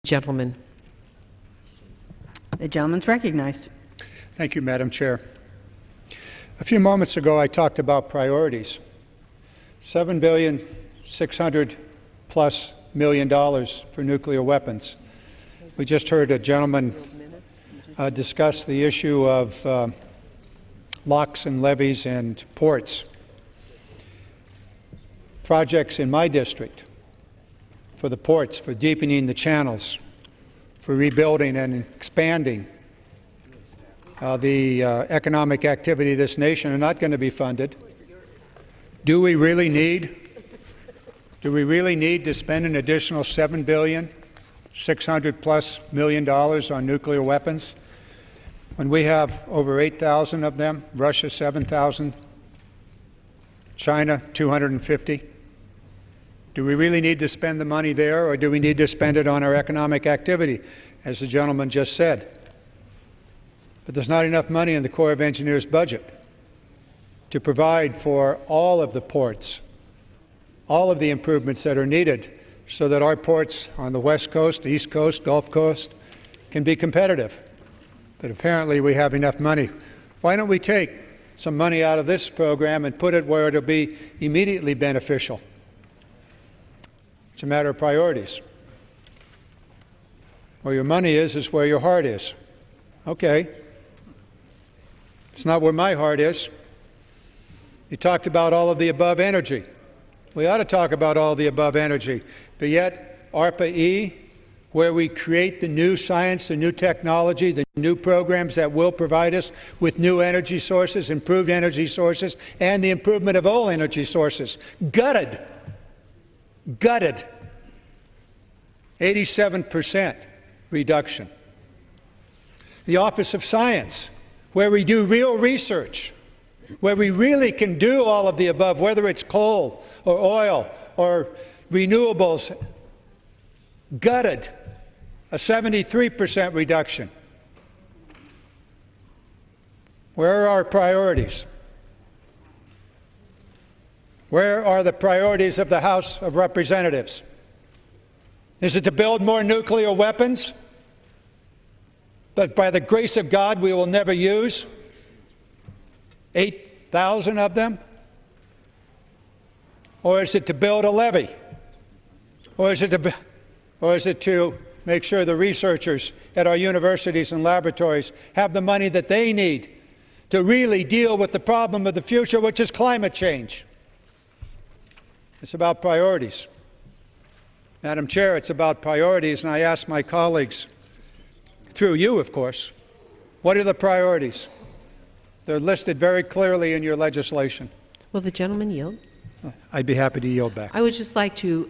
gentleman. The gentleman's recognized. Thank you, Madam Chair. A few moments ago, I talked about priorities. $7.6 billion+ for nuclear weapons. We just heard a gentleman discuss the issue of locks and levees and ports. Projects in my district for the ports, for deepening the channels, for rebuilding and expanding the economic activity of this nation are not going to be funded. Do we really need to spend an additional $7.6 billion+ on nuclear weapons when we have over 8,000 of them, Russia 7,000, China 250? Do we really need to spend the money there, or do we need to spend it on our economic activity, as the gentleman just said? But there's not enough money in the Corps of Engineers budget to provide for all of the ports, all of the improvements that are needed so that our ports on the West Coast, East Coast, Gulf Coast can be competitive. But apparently we have enough money. Why don't we take some money out of this program and put it where it'll be immediately beneficial? It's a matter of priorities. Where your money is where your heart is. Okay. It's not where my heart is. You talked about all of the above energy. We ought to talk about all the above energy. But yet, ARPA-E, where we create the new science, the new technology, the new programs that will provide us with new energy sources, improved energy sources, and the improvement of all energy sources. Gutted. Gutted. 87% reduction. The Office of Science, where we do real research, where we really can do all of the above, whether it's coal or oil or renewables, gutted. A 73% reduction. Where are our priorities? Where are the priorities of the House of Representatives? Is it to build more nuclear weapons that by the grace of God we will never use? 8,000 of them? Or is it to build a levee? Or is it to make sure the researchers at our universities and laboratories have the money that they need to really deal with the problem of the future, which is climate change? It's about priorities. Madam Chair, it's about priorities, and I ask my colleagues, through you, of course, what are the priorities? They're listed very clearly in your legislation. Will the gentleman yield? I'd be happy to yield back. I would just like to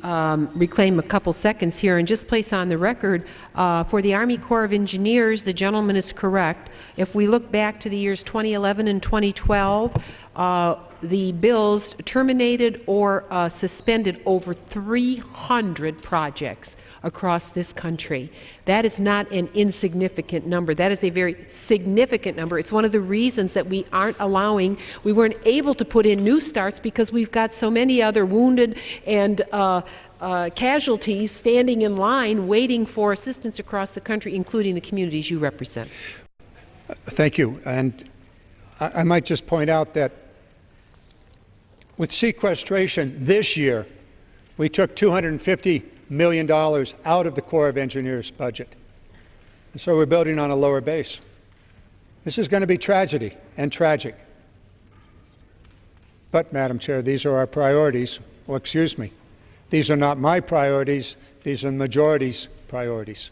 reclaim a couple seconds here and just place on the record for the Army Corps of Engineers, the gentleman is correct. If we look back to the years 2011 and 2012, the bills terminated or suspended over 300 projects across this country. That is not an insignificant number. That is a very significant number. It's one of the reasons that we weren't able to put in new starts, because we've got so many other wounded and casualties standing in line waiting for assistance across the country, including the communities you represent. Thank you. And I might just point out that with sequestration this year, we took $250 million out of the Corps of Engineers budget. And so we're building on a lower base. This is going to be tragedy and tragic. But, Madam Chair, these are our priorities. Well, excuse me. These are not my priorities. These are the majority's priorities.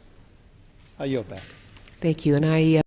I yield back. Thank you. And I